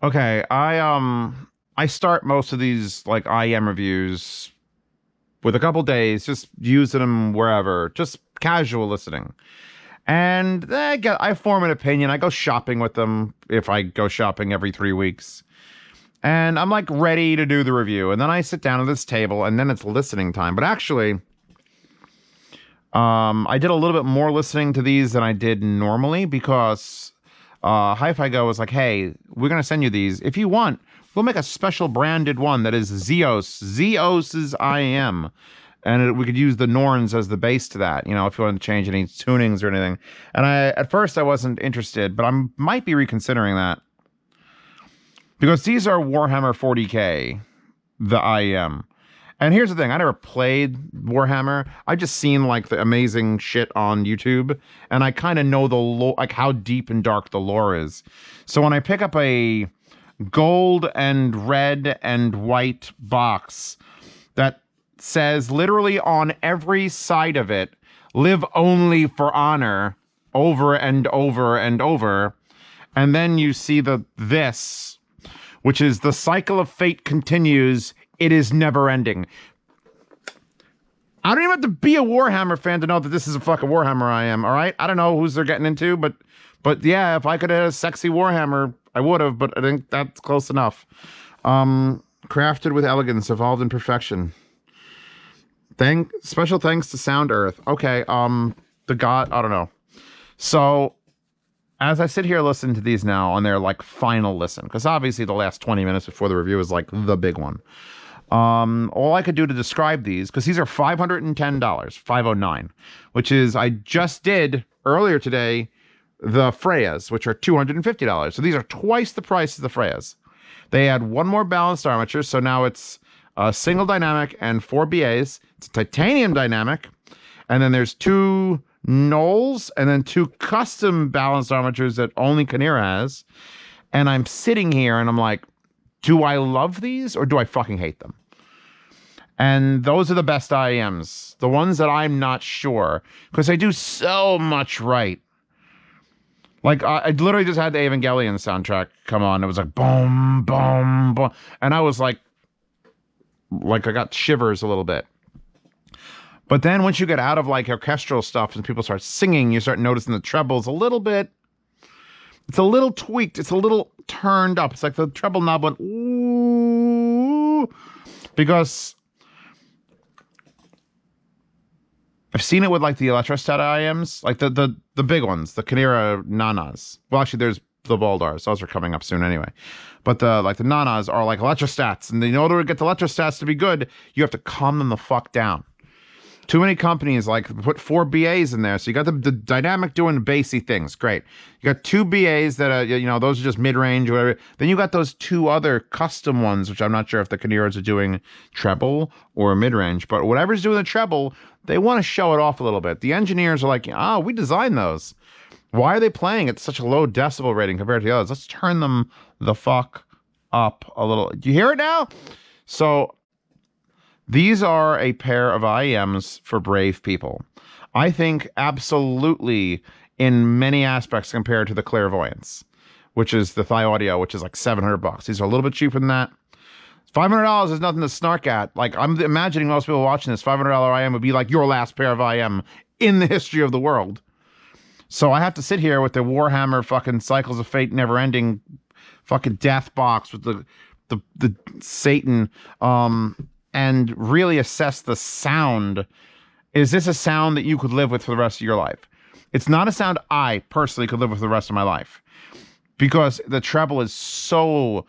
Okay, I start most of these like IEM reviews with a couple days, just using them wherever, just casual listening. And I form an opinion. I go shopping with them if I go shopping every 3 weeks. And I'm like ready to do the review. And then I sit down at this table and then it's listening time. But actually, I did a little bit more listening to these than I did normally because Hi-Fi Go was like, hey, we're going to send you these. If you want, we'll make a special branded one that is Zeos's IEM. And we could use the Norns as the base to that, you know, if you want to change any tunings or anything. And at first I wasn't interested, but I might be reconsidering that. Because these are Warhammer 40K, the IEM. And here's the thing, I never played Warhammer. I've just seen like the amazing shit on YouTube, and I kind of know the lore, like how deep and dark the lore is. So when I pick up a gold and red and white box that says literally on every side of it, live only for honor, over and over and over, and then you see this, which is the cycle of fate continues. It is never ending. I don't even have to be a Warhammer fan to know that this is a fucking Warhammer I am, all right? I don't know who's they're getting into, but yeah, if I could have a sexy Warhammer, I would have, but I think that's close enough. Crafted with elegance, evolved in perfection. Special thanks to Sound Earth. Okay, the god, I don't know. So, as I sit here listening to these now on their like final listen, because obviously the last 20 minutes before the review is like the big one. All I could do to describe these, because these are $510, $509, which is, I just did earlier today, the Freyas, which are $250. So these are twice the price of the Freyas. They add one more balanced armature, so now it's a single dynamic and 4 BAs. It's a titanium dynamic, and then there's 2 Knolls, and then 2 custom balanced armatures that only Kinera has. And I'm sitting here and I'm like, do I love these or do I fucking hate them? And those are the best IEMs. The ones that I'm not sure, because they do so much right. Like, I literally just had the Evangelion soundtrack come on. It was like, boom, boom, boom. And I was like I got shivers a little bit. But then once you get out of like orchestral stuff and people start singing, you start noticing the trebles a little bit. It's a little tweaked. It's a little turned up. It's like the treble knob went, ooh. Because I've seen it with like the Electrostat IEMs, like the big ones, the Kinera Nanas. Well, actually, there's the Baldars. Those are coming up soon anyway. But the Nanas are like Electrostats. And in order to get the Electrostats to be good, you have to calm them the fuck down. Too many companies like put 4 BAs in there. So you got the dynamic doing bassy things. Great. You got 2 BAs that are, you know, those are just mid-range or whatever. Then you got those 2 other custom ones, which I'm not sure if the Kineras are doing treble or mid-range, but whatever's doing the treble, they want to show it off a little bit. The engineers are like, we designed those. Why are they playing at such a low decibel rating compared to the others? Let's turn them the fuck up a little. Do you hear it now? So these are a pair of IEMs for brave people. I think absolutely in many aspects compared to the Clairvoyance, which is the Thigh Audio, which is like $700. These are a little bit cheaper than that. $500 is nothing to snark at. Like, I'm imagining most people watching this $500 IEM would be like your last pair of IEM in the history of the world. So I have to sit here with the Warhammer fucking Cycles of Fate never ending fucking death box with the Satan, and really assess the sound. Is this a sound that you could live with for the rest of your life? It's not a sound I personally could live with for the rest of my life, because the treble is so,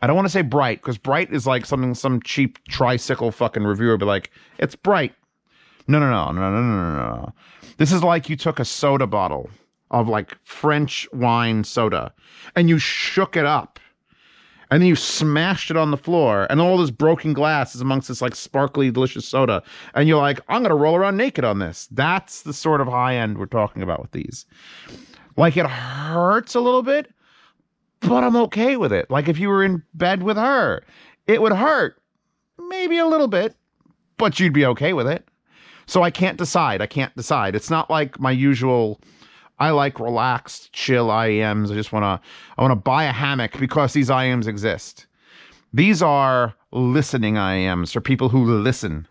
I don't want to say bright, because bright is like something some cheap tricycle fucking reviewer would be like, it's bright. No. This is like you took a soda bottle of like French wine soda and you shook it up. And then you smashed it on the floor, and all this broken glass is amongst this like sparkly, delicious soda. And you're like, I'm going to roll around naked on this. That's the sort of high end we're talking about with these. Like, it hurts a little bit, but I'm okay with it. Like, if you were in bed with her, it would hurt maybe a little bit, but you'd be okay with it. So I can't decide. It's not like my usual I like relaxed, chill IEMs. I want to buy a hammock because these IEMs exist. These are listening IEMs for people who listen,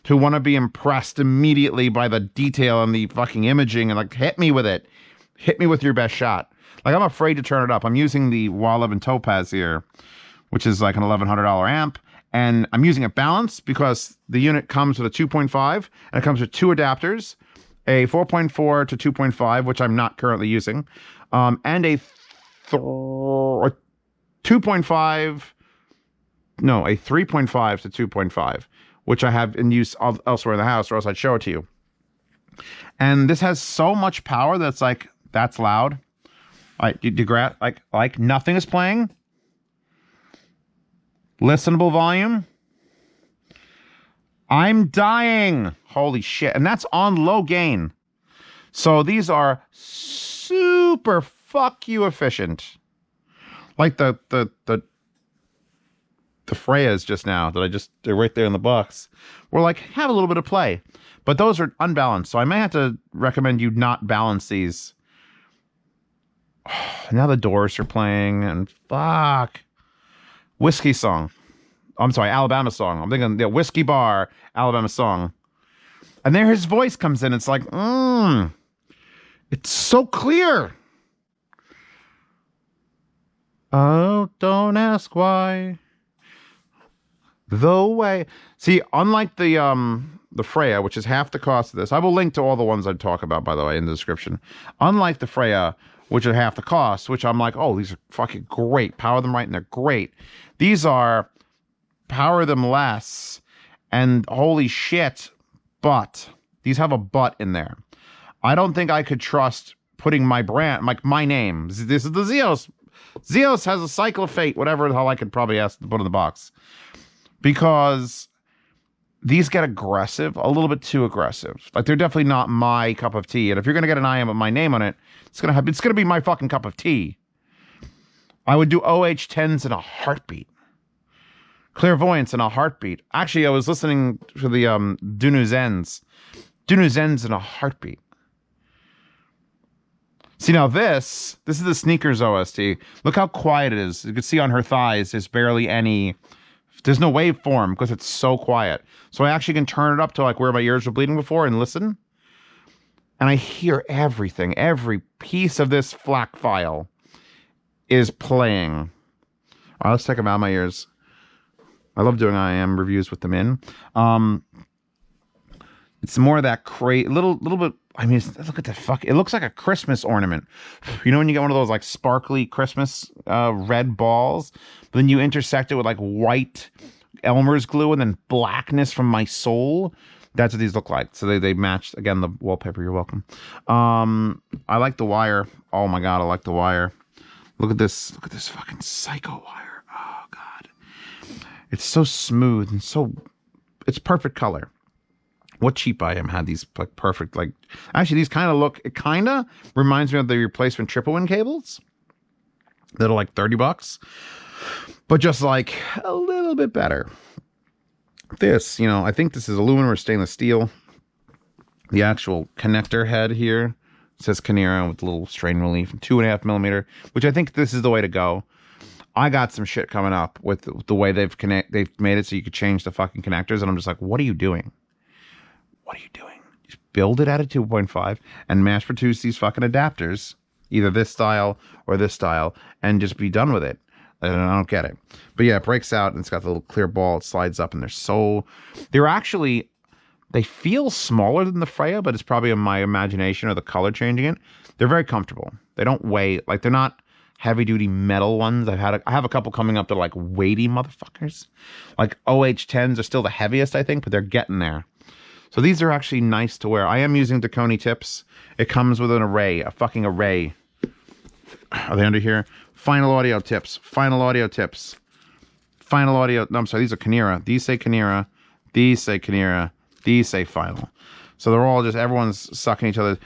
who want to be impressed immediately by the detail and the fucking imaging and like, hit me with it. Hit me with your best shot. Like, I'm afraid to turn it up. I'm using the Wall-11 Topaz here, which is like an $1,100 amp. And I'm using it balanced because the unit comes with a 2.5 and it comes with two adapters, a 4.4 to 2.5, which I'm not currently using, and a 2.5, no, a 3.5 to 2.5, which I have in use elsewhere in the house, or else I'd show it to you. And this has so much power that's like, that's loud. Like nothing is playing. Listenable volume. I'm dying. Holy shit. And that's on low gain. So these are super fuck you efficient. Like the Freyas just now that they're right there in the box. We're like, have a little bit of play. But those are unbalanced. So I may have to recommend you not balance these. Now the Doors are playing and fuck. Whiskey Song. I'm sorry, Alabama Song. I'm thinking the Whiskey Bar, Alabama Song. And there his voice comes in. It's like, it's so clear. Oh, don't ask why. The way. See, unlike the Freya, which is half the cost of this. I will link to all the ones I talk about, by the way, in the description. Unlike the Freya, which are half the cost, which I'm like, oh, these are fucking great. Power them right and they're great. These are power them less and holy shit, but these have a but in there. I don't think I could trust putting my brand, like my name. This is the Zeos. Zeos has a Cycle of Fate, whatever the hell I could probably ask to put in the box. Because these get aggressive, a little bit too aggressive. Like, they're definitely not my cup of tea. And if you're going to get an IM with my name on it, it's going to be my fucking cup of tea. I would do OH10s in a heartbeat. Clairvoyance in a heartbeat. Actually, I was listening to the Dunu Zens. Dunu Zens in a heartbeat. See, now this is the Sneakers OST. Look how quiet it is. You can see on her thighs, there's no waveform because it's so quiet. So I actually can turn it up to like where my ears were bleeding before and listen. And I hear everything. Every piece of this FLAC file is playing. All right, let's take them out of my ears. I love doing IEM reviews with them in. It's more of that little bit. I mean, look at the fuck. It looks like a Christmas ornament. You know when you get one of those like sparkly Christmas red balls, but then you intersect it with like white Elmer's glue and then blackness from my soul. That's what these look like. So they match again the wallpaper. You're welcome. I like the wire. Oh my god, I like the wire. Look at this. Look at this fucking psycho wire. Oh god, it's so smooth and it's perfect color. What cheap IEM had these like perfect, like, actually these it kind of reminds me of the replacement triple win cables that are like $30, but just like a little bit better. This, I think this is aluminum or stainless steel. The actual connector head here says Kinera with a little strain relief, 2.5 millimeter, which I think this is the way to go. I got some shit coming up with the way they've made it so you could change the fucking connectors, and I'm just like, what are you doing? What are you doing? Just build it at a 2.5 and mass produce these fucking adapters, either this style or this style, and just be done with it. And I don't get it. But yeah, it breaks out and it's got the little clear ball. It slides up and they feel smaller than the Freya, but it's probably in my imagination or the color changing it. They're very comfortable. They don't weigh, like they're not heavy duty metal ones. I have a couple coming up that are like weighty motherfuckers. Like OH10s are still the heaviest, I think, but they're getting there. So these are actually nice to wear. I am using Dakoni tips. It comes with an array, a fucking array. Are they under here? Final audio tips. Final audio tips. Final audio. No, I'm sorry. These are Kinera. These say Kinera. These say Kinera. These say Final. So they're all everyone's sucking each other.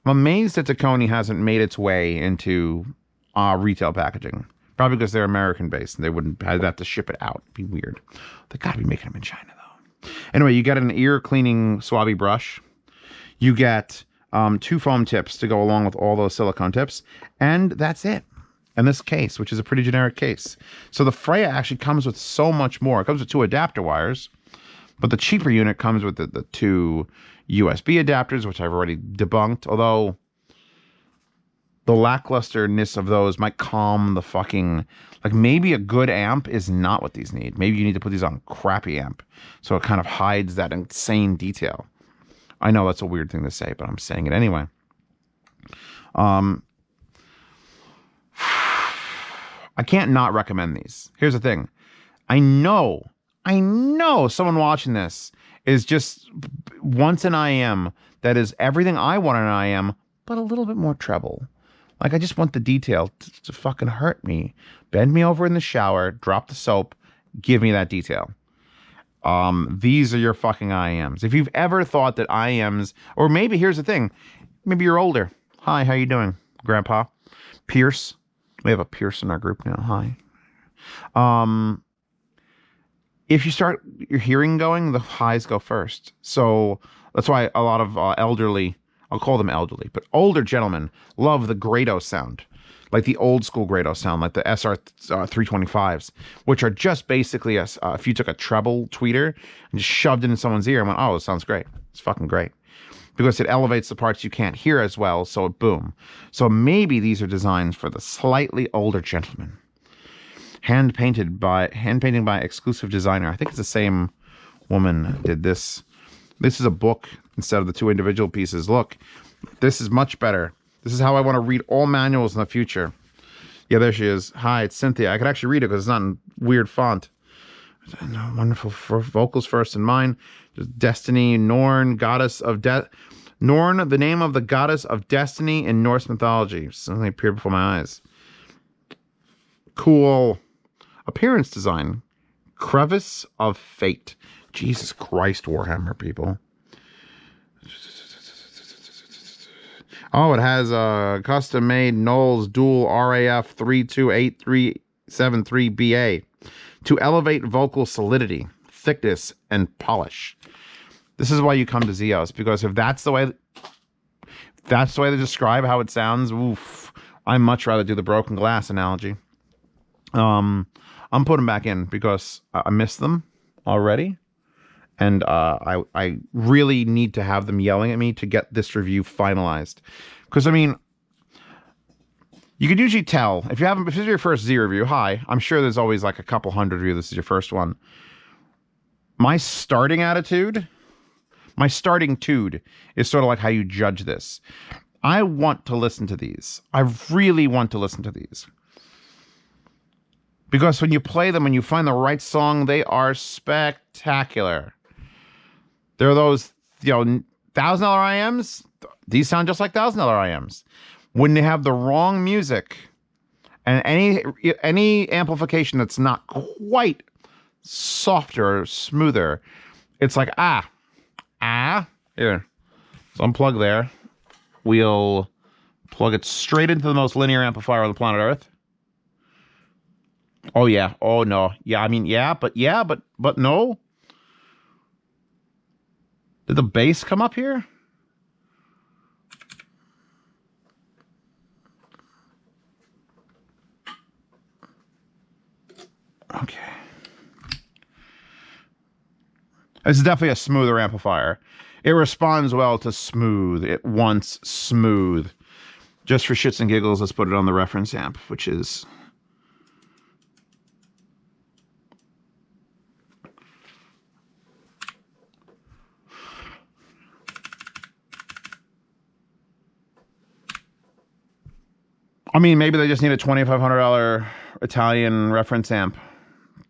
I'm amazed that Dakoni hasn't made its way into retail packaging. Probably because they're American based and they wouldn't have to ship it out. It'd be weird. They gotta be making them in China though. Anyway, you get an ear cleaning swabby brush. You get 2 foam tips to go along with all those silicone tips, and that's it. And this case, which is a pretty generic case. So the Freya actually comes with so much more. It comes with 2 adapter wires, but the cheaper unit comes with the 2 USB adapters, which I've already debunked, although the lacklusterness of those might calm the fucking... Like, maybe a good amp is not what these need. Maybe you need to put these on a crappy amp, so it kind of hides that insane detail. I know that's a weird thing to say, but I'm saying it anyway. I can't not recommend these. Here's the thing. I know someone watching this is just wants an IEM that is everything I want in an IEM, but a little bit more treble. Like, I just want the detail to fucking hurt me. Bend me over in the shower, drop the soap, give me that detail. These are your fucking IEMs. If you've ever thought that IEMs, or maybe here's the thing, maybe you're older. Hi, how you doing, Grandpa? Pierce. We have a Pierce in our group now. Hi. If you start your hearing going, the highs go first. So that's why a lot of elderly, I'll call them elderly, but older gentlemen love the Grado sound. Like the old school Grado sound, like the SR 325s, which are just basically if you took a treble tweeter and just shoved it in someone's ear and went, oh, it sounds great. It's fucking great. Because it elevates the parts you can't hear as well, so boom. So maybe these are designs for the slightly older gentleman. Hand painting by exclusive designer. I think it's the same woman did this. This is a book instead of the 2 individual pieces. Look, this is much better. This is how I want to read all manuals in the future. Yeah, there she is. Hi, it's Cynthia. I could actually read it because it's not in weird font. Wonderful for vocals first in mine. Destiny, Norn, goddess of death. Norn, the name of the goddess of destiny in Norse mythology. Something appeared before my eyes. Cool. Appearance design. Crevice of Fate. Jesus Christ, Warhammer people. Oh, it has a custom-made Knowles Dual RAF 328373BA to elevate vocal solidity, thickness, and polish. This is why you come to Zeos, because if that's the way they describe how it sounds, oof, I'd much rather do the broken glass analogy. I'm putting them back in because I miss them already. And I really need to have them yelling at me to get this review finalized. Because, I mean, you could usually tell. If this is your first Z review, hi. I'm sure there's always like a couple hundred reviews. This is your first one. My starting tude is sort of like how you judge this. I want to listen to these. I really want to listen to these. Because when you play them and you find the right song, they are spectacular. There are those, $1,000 IEMs. These sound just like $1,000 IEMs. When they have the wrong music and any amplification that's not quite softer or smoother, it's like, here. So unplug there. We'll plug it straight into the most linear amplifier on the planet Earth. Oh, yeah. Oh, no. Yeah, I mean, but no. Did the bass come up here? Okay. This is definitely a smoother amplifier. It responds well to smooth. It wants smooth. Just for shits and giggles, let's put it on the reference amp, which is... I mean, maybe they just need a $2,500 Italian reference amp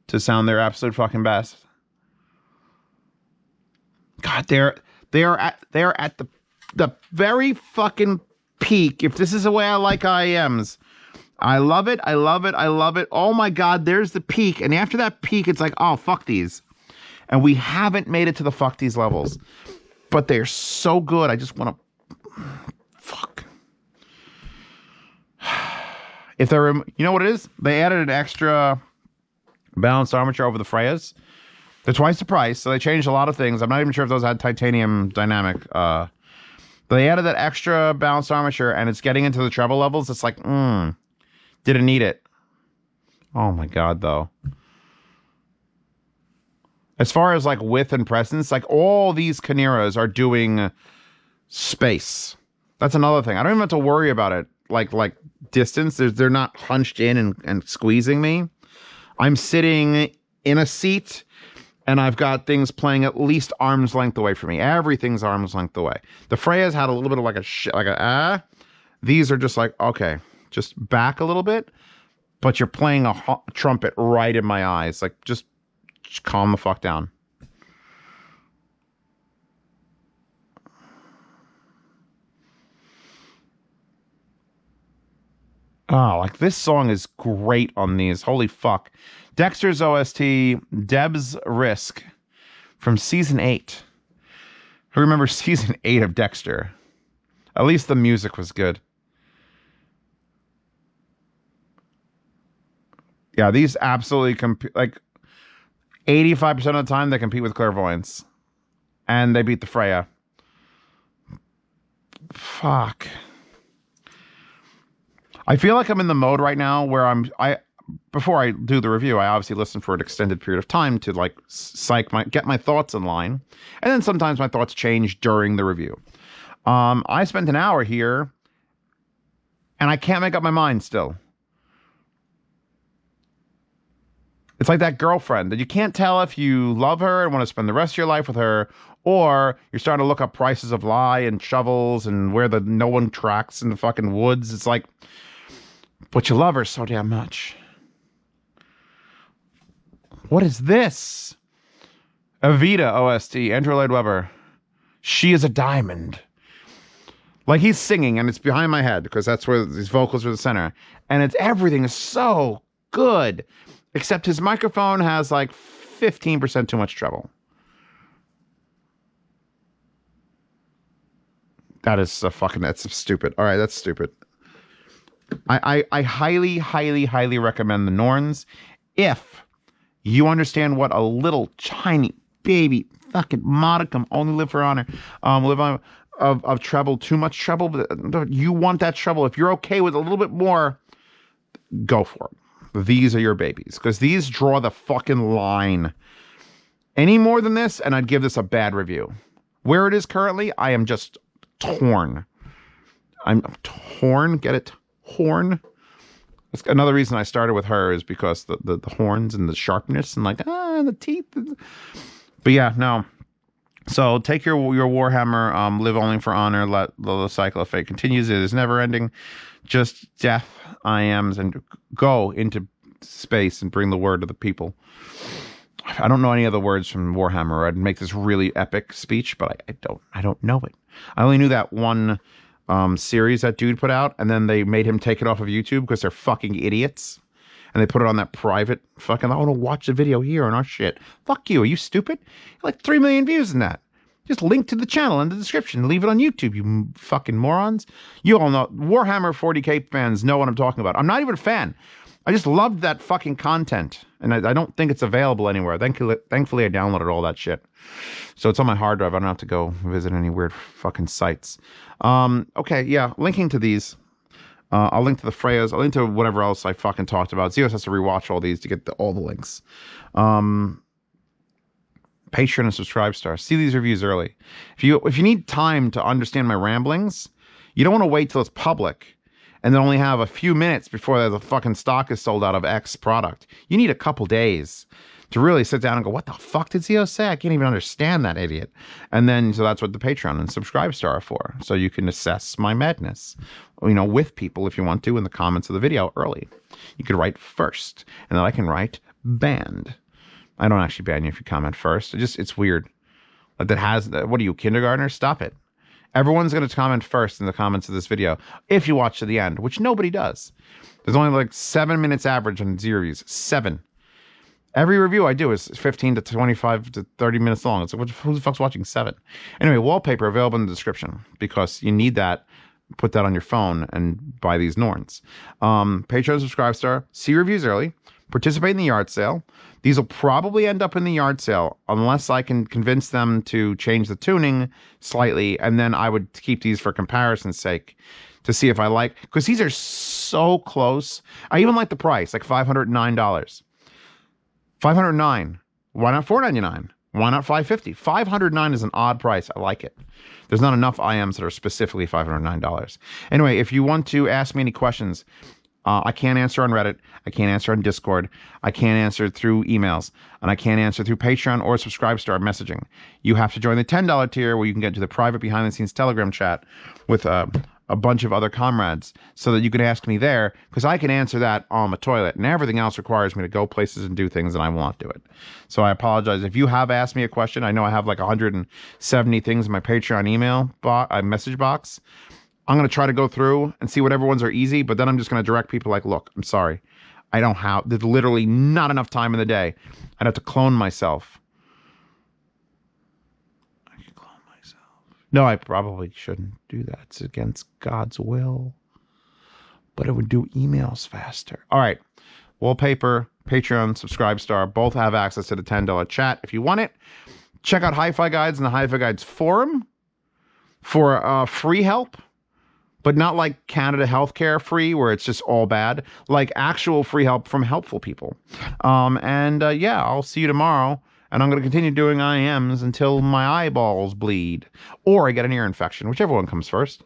to sound their absolute fucking best. God, they are at the very fucking peak. If this is the way I like IEMs, I love it. I love it. I love it. Oh my God, there's the peak. And after that peak, it's like, oh, fuck these. And we haven't made it to the fuck these levels. But they're so good. I just want to... Fuck. If they're... You know what it is? They added an extra balanced armature over the Freyas. They're twice the price, so they changed a lot of things. I'm not even sure if those had titanium dynamic They added that extra balanced armature, and it's getting into the treble levels. It's like, didn't need it. Oh my god, though. As far as like width and presence, like all these Kineras are doing space. That's another thing. I don't even have to worry about it. Like distance. They're not hunched in and squeezing me. I'm sitting in a seat, and I've got things playing at least arm's length away from me. Everything's arm's length away. The Freyas had a little bit of like These are just like, okay, just back a little bit, but you're playing a trumpet right in my eyes. Like, just calm the fuck down. Oh, like this song is great on these. Holy fuck. Dexter's OST, Deb's Risk from season 8. Who remembers season 8 of Dexter? At least the music was good. Yeah, these absolutely compete. Like 85% of the time, they compete with Clairvoyance, and they beat the Freya. Fuck. I feel like I'm in the mode right now where before I do the review, I obviously listen for an extended period of time to like get my thoughts in line, and then sometimes my thoughts change during the review. I spent an hour here, and I can't make up my mind still. It's like that girlfriend that you can't tell if you love her and want to spend the rest of your life with her, or you're starting to look up prices of lye and shovels and where no one tracks in the fucking woods. It's like, but you love her so damn much. What is this? Evita OST, Andrew Lloyd Webber. She is a diamond. Like he's singing and it's behind my head because that's where these vocals are the center. And everything is so good. Except his microphone has like 15% too much treble. That's stupid. All right, that's stupid. I highly, highly, highly recommend the Norns if you understand what a little tiny baby fucking modicum only live for honor live on of treble, too much treble, but you want that treble. If you're okay with a little bit more, go for it. These are your babies because these draw the fucking line. Any more than this, and I'd give this a bad review. Where it is currently, I am just torn. I'm torn. Get it? Horn. That's another reason I started with her is because the horns and the sharpness and the teeth. But yeah, no. So take your Warhammer, live only for honor, let the cycle of fate continues. It is never ending. Just death, IEMs, and go into space and bring the word to the people. I don't know any other words from Warhammer. I'd make this really epic speech, but I don't know it. I only knew that one series that dude put out, and then they made him take it off of YouTube because they're fucking idiots. And they put it on that private fucking, I want to watch the video here on our shit. Fuck you. Are you stupid? Like 3 million views in that. Just link to the channel in the description. Leave it on YouTube, you fucking morons. You all know, Warhammer 40k fans know what I'm talking about. I'm not even a fan. I just loved that fucking content. And I don't think it's available anywhere. Thankfully, I downloaded all that shit. So it's on my hard drive. I don't have to go visit any weird fucking sites. Okay, yeah. Linking to these. I'll link to the Freyas. I'll link to whatever else I fucking talked about. Zeus has to rewatch all these to get all the links. Patreon and subscribe star. See these reviews early. If you need time to understand my ramblings, you don't want to wait till it's public and then only have a few minutes before the fucking stock is sold out of X product. You need a couple days to really sit down and go, what the fuck did Zio say? I can't even understand that idiot. And then, so that's what the Patreon and subscribe star are for. So you can assess my madness, with people if you want to in the comments of the video early. You could write first, and then I can write banned. I don't actually ban you if you comment first. It's weird. Like what are you, kindergartner? Stop it. Everyone's going to comment first in the comments of this video if you watch to the end, which nobody does. There's only like 7 minutes average on Z reviews. 7. Every review I do is 15 to 25 to 30 minutes long. It's like, who the fuck's watching 7? Anyway, wallpaper available in the description because you need that. Put that on your phone and buy these Norns. Patreon subscribe star. See reviews early. participate in the yard sale. These will probably end up in the yard sale unless I can convince them to change the tuning slightly, and then I would keep these for comparison's sake to see if I like, because these are so close. I even like the price, like $509. $509. Why not $499? Why not $550? $509 is an odd price. I like it. There's not enough IEMs that are specifically $509. Anyway, if you want to ask me any questions, I can't answer on Reddit. I can't answer on Discord. I can't answer through emails. And I can't answer through Patreon or Subscribestar messaging. You have to join the $10 tier where you can get to the private behind-the-scenes Telegram chat with a bunch of other comrades so that you can ask me there, because I can answer that on the toilet, and everything else requires me to go places and do things, and I won't do it. So I apologize. If you have asked me a question, I know I have like 170 things in my Patreon email message box. I'm going to try to go through and see whatever ones are easy, but then I'm just going to direct people like, look, I'm sorry. There's literally not enough time in the day. I'd have to clone myself. No, I probably shouldn't do that. It's against God's will. But it would do emails faster. All right. Wallpaper, Patreon, Subscribestar, both have access to the $10 chat if you want it. Check out Hi-Fi Guides and the Hi-Fi Guides forum for free help, but not like Canada Healthcare free, where it's just all bad. Like actual free help from helpful people. Yeah, I'll see you tomorrow. And I'm going to continue doing IEMs until my eyeballs bleed. Or I get an ear infection, whichever one comes first.